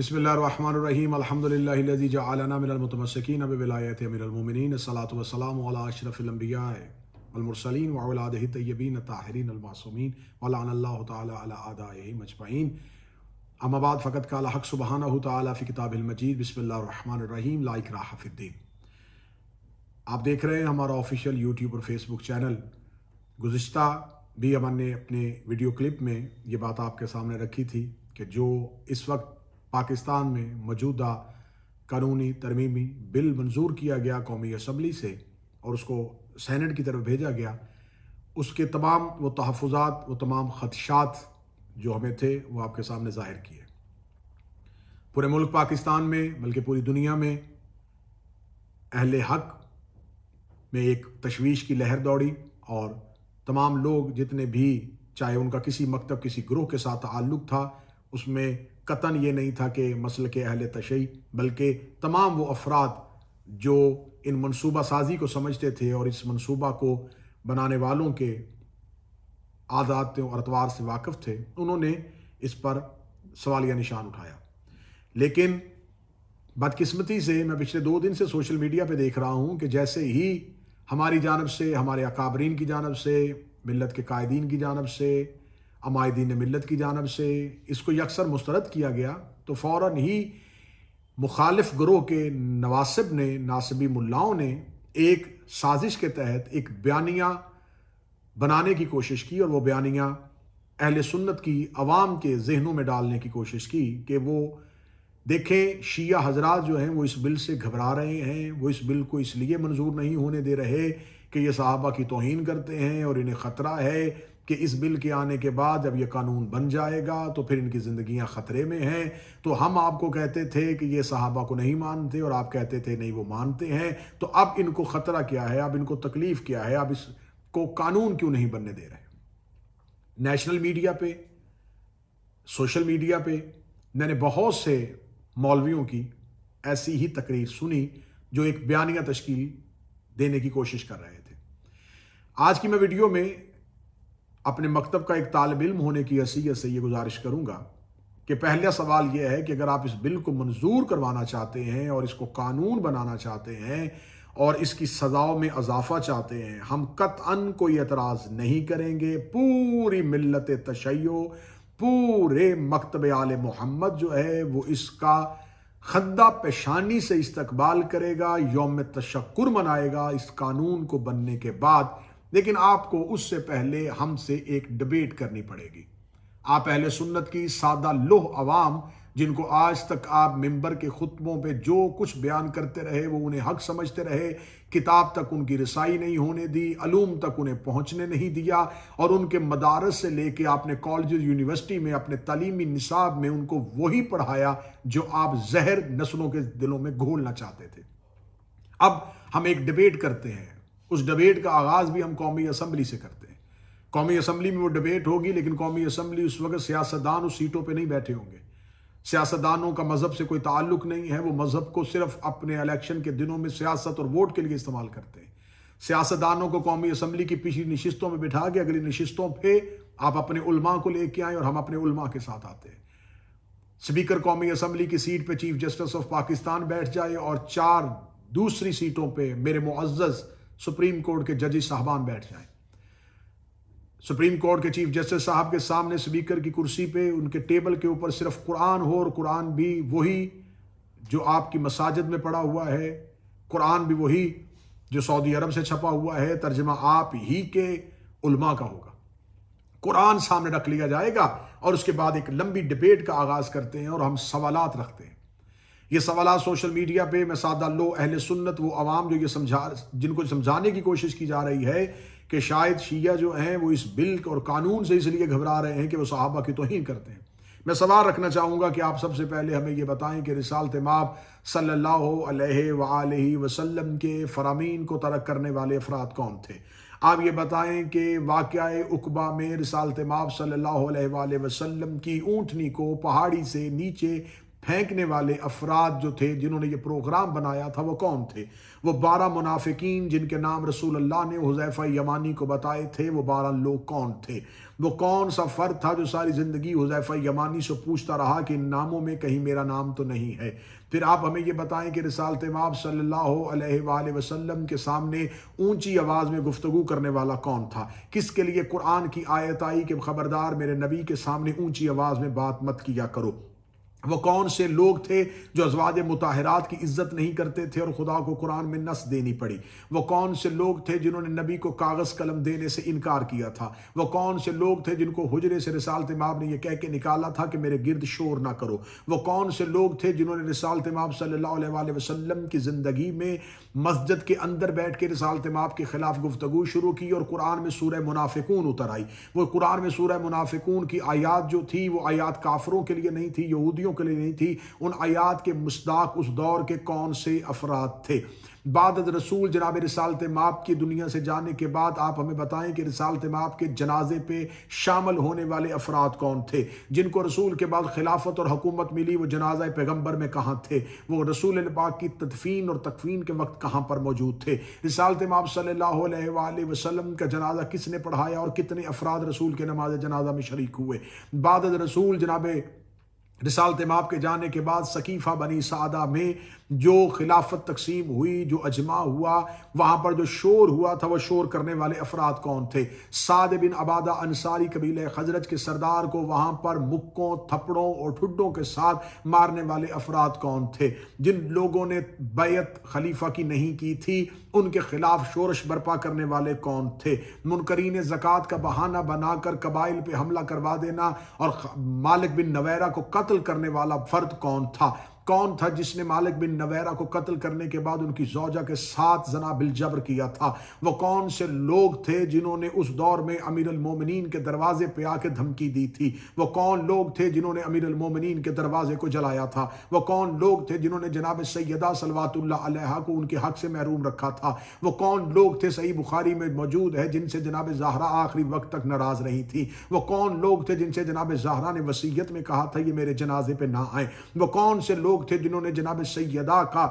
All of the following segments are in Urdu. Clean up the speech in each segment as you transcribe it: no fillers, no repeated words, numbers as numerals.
بسم اللہ الرحمن الرحیم الحمدللہ الذی جعلنا من المتمسکین بولایت امیر المومنین الصلاۃ والسلام علی اشرف الانبیاء والمرسلین وعلی آلہ الطیبین الطاہرین المعصومین ولعن اللہ تعالی علی اعدائہم اجمعین اما بعد فقد قال حق سبحانہ تعالی فی کتابہ المجید بسم اللہ الرحمن الرحیم لا اکراہ فی الدین۔ آپ دیکھ رہے ہیں ہمارا آفیشیل یوٹیوب اور فیس بک چینل۔ گزشتہ بھی ہم نے اپنے ویڈیو کلپ میں یہ بات آپ کے سامنے رکھی تھی کہ جو اس وقت پاکستان میں موجودہ قانونی ترمیمی بل منظور کیا گیا قومی اسمبلی سے اور اس کو سینٹ کی طرف بھیجا گیا، اس کے تمام وہ تحفظات، وہ تمام خدشات جو ہمیں تھے وہ آپ کے سامنے ظاہر کیے۔ پورے ملک پاکستان میں بلکہ پوری دنیا میں اہل حق میں ایک تشویش کی لہر دوڑی اور تمام لوگ جتنے بھی، چاہے ان کا کسی مکتب کسی گروہ کے ساتھ تعلق تھا، اس میں قطعاً یہ نہیں تھا کہ مسلک اہل تشیع، بلکہ تمام وہ افراد جو ان منصوبہ سازی کو سمجھتے تھے اور اس منصوبہ کو بنانے والوں کے عادات اور اطوار سے واقف تھے، انہوں نے اس پر سوالیہ نشان اٹھایا۔ لیکن بدقسمتی سے میں پچھلے 2 دن سے سوشل میڈیا پہ دیکھ رہا ہوں کہ جیسے ہی ہماری جانب سے، ہمارے اکابرین کی جانب سے، ملت کے قائدین کی جانب سے، عمائدین ملت کی جانب سے اس کو یکسر مسترد کیا گیا، تو فوراً ہی مخالف گروہ کے نواسب نے، ناصبی ملاؤں نے ایک سازش کے تحت ایک بیانیہ بنانے کی کوشش کی، اور وہ بیانیہ اہل سنت کی عوام کے ذہنوں میں ڈالنے کی کوشش کی کہ وہ دیکھیں شیعہ حضرات جو ہیں وہ اس بل سے گھبرا رہے ہیں، وہ اس بل کو اس لیے منظور نہیں ہونے دے رہے کہ یہ صحابہ کی توہین کرتے ہیں اور انہیں خطرہ ہے کہ اس بل کے آنے کے بعد جب یہ قانون بن جائے گا تو پھر ان کی زندگیاں خطرے میں ہیں۔ تو ہم آپ کو کہتے تھے کہ یہ صحابہ کو نہیں مانتے اور آپ کہتے تھے نہیں وہ مانتے ہیں، تو اب ان کو خطرہ کیا ہے، اب ان کو تکلیف کیا ہے، اب اس کو قانون کیوں نہیں بننے دے رہے۔ نیشنل میڈیا پہ، سوشل میڈیا پہ میں نے بہت سے مولویوں کی ایسی ہی تقریر سنی جو ایک بیانیہ تشکیل دینے کی کوشش کر رہے تھے۔ آج کی میں ویڈیو میں اپنے مکتب کا ایک طالب علم ہونے کی حیثیت سے یہ گزارش کروں گا کہ پہلا سوال یہ ہے کہ اگر آپ اس بل کو منظور کروانا چاہتے ہیں اور اس کو قانون بنانا چاہتے ہیں اور اس کی سزاؤں میں اضافہ چاہتے ہیں، ہم قطعاً کوئی اعتراض نہیں کریں گے۔ پوری ملت تشیع، پورے مکتب آل محمد جو ہے وہ اس کا خندہ پیشانی سے استقبال کرے گا، یوم تشکر منائے گا اس قانون کو بننے کے بعد۔ لیکن آپ کو اس سے پہلے ہم سے ایک ڈیبیٹ کرنی پڑے گی۔ آپ اہل سنت کی سادہ لوح عوام، جن کو آج تک آپ ممبر کے خطبوں پہ جو کچھ بیان کرتے رہے وہ انہیں حق سمجھتے رہے، کتاب تک ان کی رسائی نہیں ہونے دی، علوم تک انہیں پہنچنے نہیں دیا، اور ان کے مدارس سے لے کے آپ نے کالجز، یونیورسٹی میں اپنے تعلیمی نصاب میں ان کو وہی پڑھایا جو آپ زہر نسلوں کے دلوں میں گھولنا چاہتے تھے۔ اب ہم ایک ڈیبیٹ کرتے ہیں، اس ڈیبیٹ کا آغاز بھی ہم قومی اسمبلی سے کرتے ہیں۔ قومی اسمبلی میں وہ ڈیبیٹ ہوگی، لیکن قومی اسمبلی اس وقت سیاستدان اس سیٹوں پہ نہیں بیٹھے ہوں گے۔ سیاستدانوں کا مذہب سے کوئی تعلق نہیں ہے، وہ مذہب کو صرف اپنے الیکشن کے دنوں میں سیاست اور ووٹ کے لیے استعمال کرتے ہیں۔ سیاستدانوں کو قومی اسمبلی کی پچھلی نشستوں میں بٹھا کے اگلی نشستوں پہ آپ اپنے علماء کو لے کے آئیں اور ہم اپنے علماء کے ساتھ آتے ہیں۔ اسپیکر قومی اسمبلی کی سیٹ پہ چیف جسٹس آف پاکستان بیٹھ جائے اور 4 دوسری سیٹوں پہ میرے معزز سپریم کورٹ کے ججز صاحبان بیٹھ جائیں۔ سپریم کورٹ کے چیف جسٹس صاحب کے سامنے اسپیکر کی کرسی پہ ان کے ٹیبل کے اوپر صرف قرآن ہو، اور قرآن بھی وہی جو آپ کی مساجد میں پڑھا ہوا ہے، قرآن بھی وہی جو سعودی عرب سے چھپا ہوا ہے، ترجمہ آپ ہی کے علماء کا ہوگا۔ قرآن سامنے رکھ لیا جائے گا اور اس کے بعد ایک لمبی ڈیبیٹ کا آغاز کرتے ہیں اور ہم سوالات رکھتے ہیں۔ یہ سوالات سوشل میڈیا پہ میں سادہ لو اہل سنت، وہ عوام جو جن کو سمجھانے کی کوشش کی جا رہی ہے کہ شاید شیعہ جو ہیں وہ اس بل اور قانون سے اس لیے گھبرا رہے ہیں کہ وہ صحابہ کی توہین کرتے ہیں۔ میں سوال رکھنا چاہوں گا کہ آپ سب سے پہلے ہمیں یہ بتائیں کہ رسالت مآب صلی اللہ علیہ وآلہ وسلم کے فرامین کو ترک کرنے والے افراد کون تھے؟ آپ یہ بتائیں کہ واقعہ عقبہ میں رسالت مآب صلی اللہ علیہ وآلہ وسلم کی اونٹنی کو پہاڑی سے نیچے پھینکنے والے افراد جو تھے جنہوں نے یہ پروگرام بنایا تھا وہ کون تھے؟ وہ 12 منافقین جن کے نام رسول اللہ نے حذیفہ یمانی کو بتائے تھے، وہ 12 لوگ کون تھے؟ وہ کون سا فرد تھا جو ساری زندگی حذیفہ یمانی سے پوچھتا رہا کہ ان ناموں میں کہیں میرا نام تو نہیں ہے؟ پھر آپ ہمیں یہ بتائیں کہ رسالت مآب صلی اللہ علیہ وآلہ وسلم کے سامنے اونچی آواز میں گفتگو کرنے والا کون تھا؟ کس کے لیے قرآن کی آیت آئی کہ خبردار میرے نبی کے سامنے اونچی آواز میں بات مت کیا کرو؟ وہ کون سے لوگ تھے جو ازواج مطہرات کی عزت نہیں کرتے تھے اور خدا کو قرآن میں نص دینی پڑی؟ وہ کون سے لوگ تھے جنہوں نے نبی کو کاغذ قلم دینے سے انکار کیا تھا؟ وہ کون سے لوگ تھے جن کو حجرے سے رسالت مآب نے یہ کہہ کے نکالا تھا کہ میرے گرد شور نہ کرو؟ وہ کون سے لوگ تھے جنہوں نے رسالت مآب صلی اللہ علیہ وآلہ وسلم کی زندگی میں مسجد کے اندر بیٹھ کے رسالت مآب کے خلاف گفتگو شروع کی اور قرآن میں سورہ منافقون اتر آئی؟ وہ قرآن میں سورہ منافقون کی آیات جو تھی وہ آیات کافروں کے لیے نہیں تھی، یہودیوں کے لیے نہیں تھی۔ ان آیات کے مصداق اس دور کے کون سے افراد تھے؟ بعد از رسول جناب رسالت مآب کی دنیا سے جانے کے بعد آپ ہمیں بتائیں کہ رسالت مآب کے جنازے پہ شامل ہونے والے افراد کون تھے؟ جن کو رسول کے بعد خلافت اور حکومت ملی وہ جنازہ پیغمبر میں کہاں تھے؟ وہ رسول پاک کی تدفین اور تکفین کے وقت کہاں پر موجود تھے؟ رسالت مآب صلی اللہ علیہ وآلہ وسلم کا جنازہ کس نے پڑھایا اور کتنے افراد رسول کے نماز جنازہ میں شریک ہوئے؟ بعد از رسول جناب رسالت مآب کے جانے کے بعد ثقیفہ بنی سعدہ میں جو خلافت تقسیم ہوئی، جو اجماع ہوا، وہاں پر جو شور ہوا تھا وہ شور کرنے والے افراد کون تھے؟ سعد بن عبادہ انصاری قبیلہ خزرج کے سردار کو وہاں پر مکوں، تھپڑوں اور ٹھڈوں کے ساتھ مارنے والے افراد کون تھے؟ جن لوگوں نے بیعت خلیفہ کی نہیں کی تھی ان کے خلاف شورش برپا کرنے والے کون تھے؟ منکرین زکوٰۃ کا بہانہ بنا کر قبائل پہ حملہ کروا دینا اور مالک بن نویرہ کو قتل کرنے والا فرد کون تھا؟ کون تھا جس نے مالک بن نویرہ کو قتل کرنے کے بعد ان کی زوجہ کے ساتھ زنا بالجبر کیا تھا؟ وہ کون سے لوگ تھے جنہوں نے اس دور میں امیر المومنین کے دروازے پہ آ کے دھمکی دی تھی؟ وہ کون لوگ تھے جنہوں نے امیر المومنین کے دروازے کو جلایا تھا؟ وہ کون لوگ تھے جنہوں نے جناب سیدہ صلوات اللہ علیہا کو ان کے حق سے محروم رکھا تھا؟ وہ کون لوگ تھے، صحیح بخاری میں موجود ہے، جن سے جناب زہرا آخری وقت تک ناراض رہی تھی؟ وہ کون لوگ تھے جن سے جناب زہرا نے وصیت میں کہا تھا یہ میرے جنازے پہ نہ آئیں؟ وہ کون سے لوگ تھے جنہوں نے جناب سیدہ کا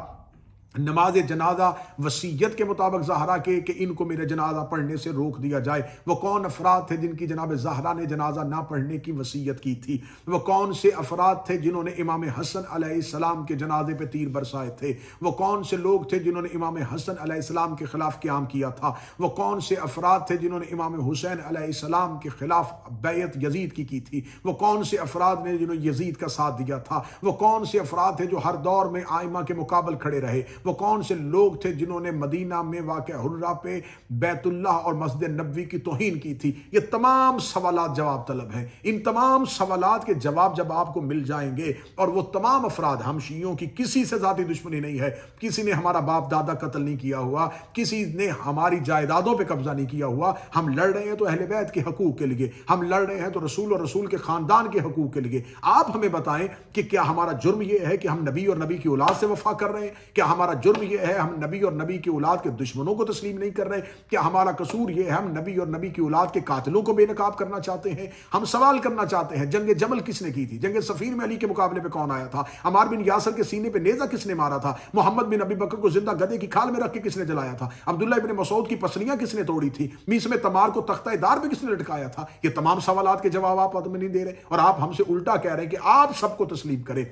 نماز جنازہ وصیت کے مطابق زہرا کے کہ ان کو میرے جنازہ پڑھنے سے روک دیا جائے؟ وہ کون افراد تھے جن کی جناب زہرا نے جنازہ نہ پڑھنے کی وصیت کی تھی؟ وہ کون سے افراد تھے جنہوں نے امام حسن علیہ السلام کے جنازے پہ تیر برسائے تھے؟ وہ کون سے لوگ تھے جنہوں نے امام حسن علیہ السلام کے خلاف قیام کیا تھا؟ وہ کون سے افراد تھے جنہوں نے امام حسین علیہ السلام کے خلاف بیعت یزید کی تھی؟ وہ کون سے افراد نے جنہوں نے یزید کا ساتھ دیا تھا؟ وہ کون سے افراد تھے جو ہر دور میں آئمہ کے مقابل کھڑے رہے؟ وہ کون سے لوگ تھے جنہوں نے مدینہ میں واقع حرہ پہ بیت اللہ اور مسجد نبوی کی توہین کی تھی؟ یہ تمام سوالات جواب طلب ہیں۔ ان تمام سوالات کے جواب جب آپ کو مل جائیں گے، اور وہ تمام افراد، ہم شیعوں کی کسی سے ذاتی دشمنی نہیں ہے، کسی نے ہمارا باپ دادا قتل نہیں کیا ہوا، کسی نے ہماری جائیدادوں پہ قبضہ نہیں کیا ہوا، ہم لڑ رہے ہیں تو اہل بیت کے حقوق کے لیے، ہم لڑ رہے ہیں تو رسول اور رسول کے خاندان کے حقوق کے لیے۔ آپ ہمیں بتائیں کہ کیا ہمارا جرم یہ ہے کہ ہم نبی اور نبی کی اولاد سے وفا کر رہے ہیں؟ کیا ہمارا جرم یہ ہے ہم نبی اور نبی کی اولاد کے دشمنوں کو تسلیم نہیں کر رہے؟ کیا ہمارا قصور یہ ہے ہم نبی اور نبی کی اولاد کے قاتلوں کو بے نقاب کرنا چاہتے ہیں؟ ہم سوال کرنا چاہتے ہیں، جنگ جمل کس نے کی تھی؟ جنگ صفین میں علی کے مقابلے پہ کون آیا تھا؟ عمار بن یاسر کے سینے پہ نیزہ کس نے مارا تھا؟ محمد بن ابی بکر کو زندہ گدھے کی کھال میں رکھ کے کس نے جلایا تھا؟ عبداللہ ابن مسعود کی پسلیاں کس نے توڑی تھی؟ میسم تمار کو تختہ دار پہ کس نے لٹکایا تھا؟ یہ تمام سوالات کے جواب آپ ہمیں نہیں دے رہے، اور آپ ہم سے الٹا کہہ رہے ہیں کہ آپ سب کو تسلیم کریں۔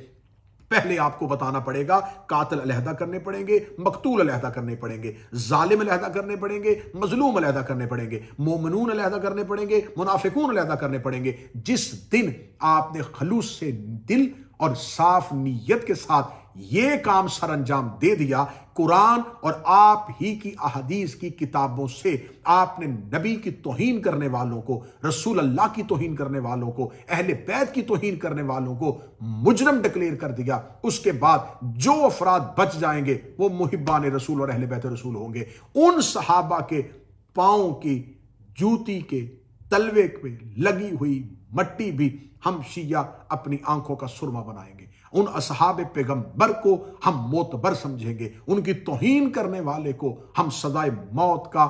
پہلے آپ کو بتانا پڑے گا، قاتل علیحدہ کرنے پڑیں گے، مقتول علیحدہ کرنے پڑیں گے، ظالم علیحدہ کرنے پڑیں گے، مظلوم علیحدہ کرنے پڑیں گے، مومنون علیحدہ کرنے پڑیں گے، منافقون علیحدہ کرنے پڑیں گے۔ جس دن آپ نے خلوص سے دل اور صاف نیت کے ساتھ یہ کام سر انجام دے دیا، قرآن اور آپ ہی کی احادیث کی کتابوں سے آپ نے نبی کی توہین کرنے والوں کو، رسول اللہ کی توہین کرنے والوں کو، اہل بیت کی توہین کرنے والوں کو مجرم ڈکلیئر کر دیا، اس کے بعد جو افراد بچ جائیں گے وہ محبان رسول اور اہل بیت رسول ہوں گے۔ ان صحابہ کے پاؤں کی جوتی کے تلوے پہ لگی ہوئی مٹی بھی ہم شیعہ اپنی آنکھوں کا سرما بنائیں گے۔ ان اصحاب پیغمبر کو ہم معتبر سمجھیں گے، ان کی توہین کرنے والے کو ہم سزائے موت کا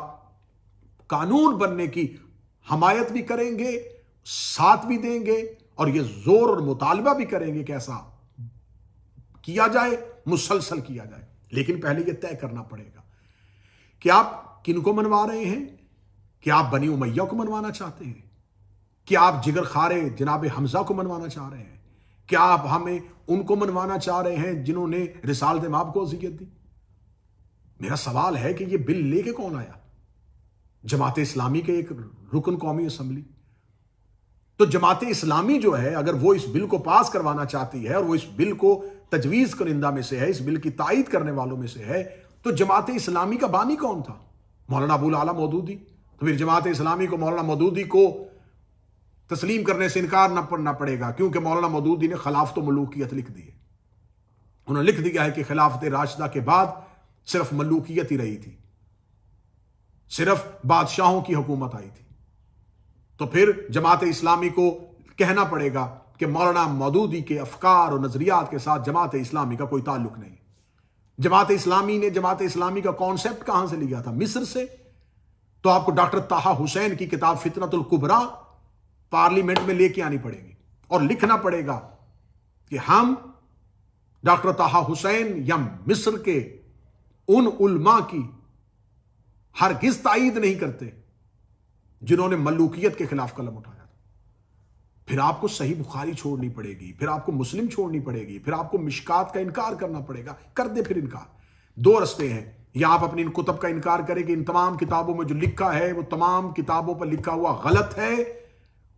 قانون بننے کی حمایت بھی کریں گے، ساتھ بھی دیں گے، اور یہ زور اور مطالبہ بھی کریں گے کہ ایسا کیا جائے، مسلسل کیا جائے، لیکن پہلے یہ طے کرنا پڑے گا کہ آپ کن کو منوا رہے ہیں؟ کیا آپ بنی امیہ کو منوانا چاہتے ہیں؟ کیا آپ جگر خارے جناب حمزہ کو منوانا چاہ رہے ہیں؟ کیا آپ ہمیں ان کو منوانا چاہ رہے ہیں جنہوں نے رسالت مآب کو اذیت دی؟ میرا سوال ہے کہ یہ بل لے کے کون آیا؟ جماعت اسلامی کے ایک رکن قومی اسمبلی۔ تو جماعت اسلامی جو ہے اگر وہ اس بل کو پاس کروانا چاہتی ہے اور وہ اس بل کو تجویز کنندہ میں سے ہے، اس بل کی تائید کرنے والوں میں سے ہے، تو جماعت اسلامی کا بانی کون تھا؟ مولانا ابو العلا مودودی۔ تو پھر جماعت اسلامی کو مولانا مودودی کو تسلیم کرنے سے انکار نہ کرنا پڑے گا، کیونکہ مولانا مودودی نے خلافت و ملوکیت لکھ دی ہے۔ انہوں نے لکھ دیا ہے کہ خلافت راشدہ کے بعد صرف ملوکیت ہی رہی تھی، صرف بادشاہوں کی حکومت آئی تھی۔ تو پھر جماعت اسلامی کو کہنا پڑے گا کہ مولانا مودودی کے افکار اور نظریات کے ساتھ جماعت اسلامی کا کوئی تعلق نہیں۔ جماعت اسلامی نے جماعت اسلامی کا کانسیپٹ کہاں سے لیا تھا؟ مصر سے۔ تو آپ کو ڈاکٹر طٰہٰ حسین کی کتاب فتنۃ الکبریٰ پارلیمنٹ میں لے کے آنی پڑے گی اور لکھنا پڑے گا کہ ہم ڈاکٹر طٰہٰ حسین یا مصر کے ان علماء کی ہرگز تائید نہیں کرتے جنہوں نے ملوکیت کے خلاف قلم اٹھایا تھا۔ پھر آپ کو صحیح بخاری چھوڑنی پڑے گی، پھر آپ کو مسلم چھوڑنی پڑے گی، پھر آپ کو مشکات کا انکار کرنا پڑے گا۔ کر دے پھر انکار۔ دو رستے ہیں، یا آپ اپنی ان کتب کا انکار کریں کہ ان تمام کتابوں میں جو لکھا ہے وہ تمام کتابوں پر لکھا ہوا غلط ہے،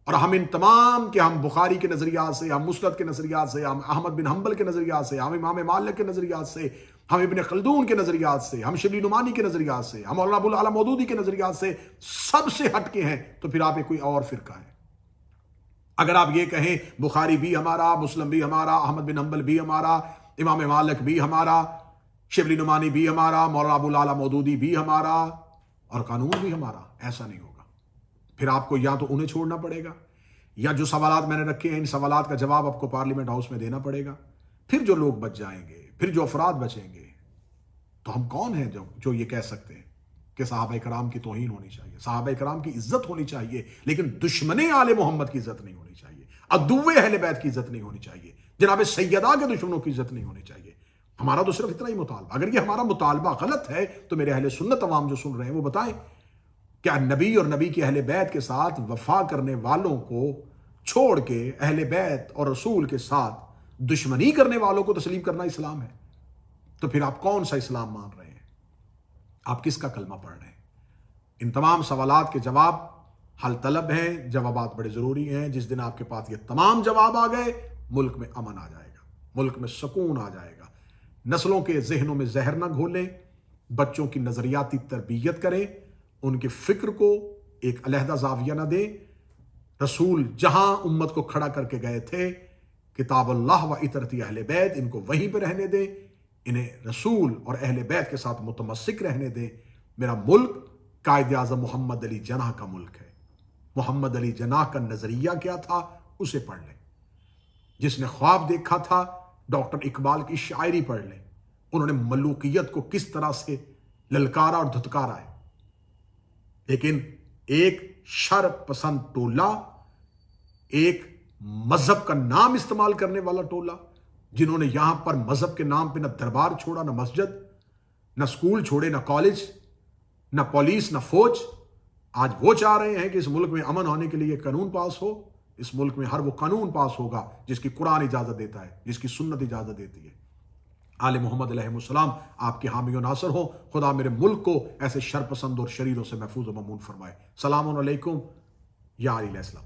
اور ہم ان تمام کہ ہم بخاری کے نظریات سے، ہم مسند کے نظریات سے، ہم احمد بن حنبل کے نظریات سے، ہم امام مالک کے نظریات سے، ہم ابن خلدون کے نظریات سے، ہم شبلی نعمانی کے نظریات سے، ہم مولانا ابو العلا مودودی کے نظریات سے سب سے ہٹ کے ہیں، تو پھر آپ ایک کوئی اور فرقہ ہے۔ اگر آپ یہ کہیں بخاری بھی ہمارا، مسلم بھی ہمارا، احمد بن حنبل بھی ہمارا، امام مالک بھی ہمارا، شبلی نعمانی بھی ہمارا، مولانا ابو العلا مودودی بھی ہمارا، اور قانون بھی ہمارا، ایسا نہیں ہوگا۔ پھر آپ کو یا تو انہیں چھوڑنا پڑے گا، یا جو سوالات میں نے رکھے ہیں ان سوالات کا جواب آپ کو پارلیمنٹ ہاؤس میں دینا پڑے گا۔ پھر جو لوگ بچ جائیں گے، پھر جو افراد بچیں گے، تو ہم کون ہیں جو یہ کہہ سکتے ہیں کہ صحابہ کرام کی توہین ہونی چاہیے، صحابہ کرام کی عزت ہونی چاہیے، لیکن دشمن آل محمد کی عزت نہیں ہونی چاہیے، عدو اہل بیت کی عزت نہیں ہونی چاہیے، جناب سیدہ کے دشمنوں کی عزت نہیں ہونی چاہیے۔ ہمارا تو صرف اتنا ہی مطالبہ۔ اگر یہ ہمارا مطالبہ غلط ہے تو میرے اہل سنت عوام جو سن رہے ہیں وہ بتائیں، کیا نبی اور نبی کے اہل بیت کے ساتھ وفا کرنے والوں کو چھوڑ کے اہل بیت اور رسول کے ساتھ دشمنی کرنے والوں کو تسلیم کرنا اسلام ہے؟ تو پھر آپ کون سا اسلام مان رہے ہیں؟ آپ کس کا کلمہ پڑھ رہے ہیں؟ ان تمام سوالات کے جواب حل طلب ہیں، جوابات بڑے ضروری ہیں۔ جس دن آپ کے پاس یہ تمام جواب آ گئے، ملک میں امن آ جائے گا، ملک میں سکون آ جائے گا۔ نسلوں کے ذہنوں میں زہر نہ گھولیں، بچوں کی نظریاتی تربیت کریں، ان کے فکر کو ایک علیحدہ زاویہ نہ دیں۔ رسول جہاں امت کو کھڑا کر کے گئے تھے، کتاب اللہ و اطرت اہل بیت، ان کو وہیں پہ رہنے دیں، انہیں رسول اور اہل بیت کے ساتھ متمسک رہنے دیں۔ میرا ملک قائد اعظم محمد علی جناح کا ملک ہے۔ محمد علی جناح کا نظریہ کیا تھا اسے پڑھ لیں۔ جس نے خواب دیکھا تھا ڈاکٹر اقبال کی شاعری پڑھ لیں۔ انہوں نے ملوکیت کو کس طرح سے للکارا اور دھتکارا ہے۔ لیکن ایک شر پسند ٹولہ، ایک مذہب کا نام استعمال کرنے والا ٹولہ، جنہوں نے یہاں پر مذہب کے نام پہ نہ دربار چھوڑا، نہ مسجد، نہ سکول چھوڑے، نہ کالج، نہ پولیس، نہ فوج، آج وہ چاہ رہے ہیں کہ اس ملک میں امن ہونے کے لیے قانون پاس ہو۔ اس ملک میں ہر وہ قانون پاس ہوگا جس کی قرآن اجازت دیتا ہے، جس کی سنت اجازت دیتی ہے۔ آل محمد علیہ السلام آپ کے حامی و ناصر ہوں۔ خدا میرے ملک کو ایسے شر پسند اور شریروں سے محفوظ و مامون فرمائے۔ سلام علیکم یا علی السلام۔